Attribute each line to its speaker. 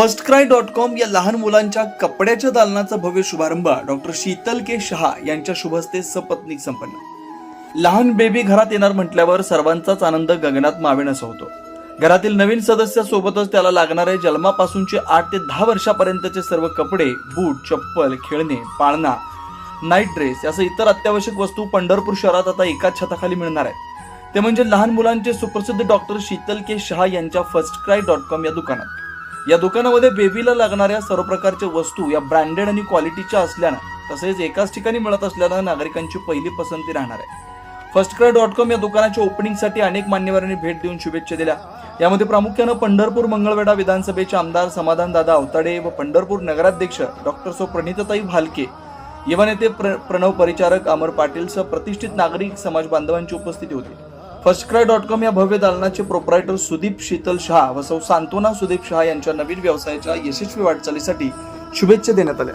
Speaker 1: firstcry.com या लहान मुलांच्या कपड्याच्या दालनाचा भव्य शुभारंभ डॉक्टर शीतल के शहा यांच्या शुभहस्ते सपत्नीक संपन्न। लहान बेबी घरात येणार म्हटल्यावर सर्वांचाच आनंद गगनात मावेनासा होतो। घरातील नवीन सदस्यासोबतच त्याला लागणारे जन्मापासूनचे 8 ते 10 वर्षापर्यंतचे सर्व कपडे, बूट, चप्पल, खेळणे, पाळणा, नाईट ड्रेस यासह इतर अत्यावश्यक वस्तू पंढरपूर शहरात आता एकाच छताखाली मिळणार आहेत। ते म्हणजे लहान मुलांचे सुप्रसिद्ध डॉक्टर शीतल के शहा यांच्या firstcry.com या दुकानात। या दुकानामध्ये बेबीला लागणाऱ्या सर्व प्रकारच्या वस्तू या ब्रँडेड आणि क्वालिटीच्या असल्यानं तसेच एकाच ठिकाणी मिळत असल्यानं नागरिकांची पहिली पसंती राहणार आहे। firstcry.com या दुकानाच्या ओपनिंगसाठी अनेक मान्यवरांनी भेट देऊन शुभेच्छा दिल्या। यामध्ये प्रामुख्याने पंढरपूर मंगळवेढा विधानसभेचे आमदार समाधानदादा अवताडे व पंढरपूर नगराध्यक्ष डॉक्टर प्रणिताताई भालके, युवा नेते प्रणव परिचारक, अमर पाटील सह प्रतिष्ठित नागरिक समाज बांधवांची उपस्थिती होती। firstcry.com या भव्य दालनाचे प्रोप्रायटर सुदीप शीतल शहा व सौ सांत्वना सुदीप शहा यांच्या नवीन व्यवसायाच्या यशस्वी वाटचालीसाठी शुभेच्छा देण्यात आल्या।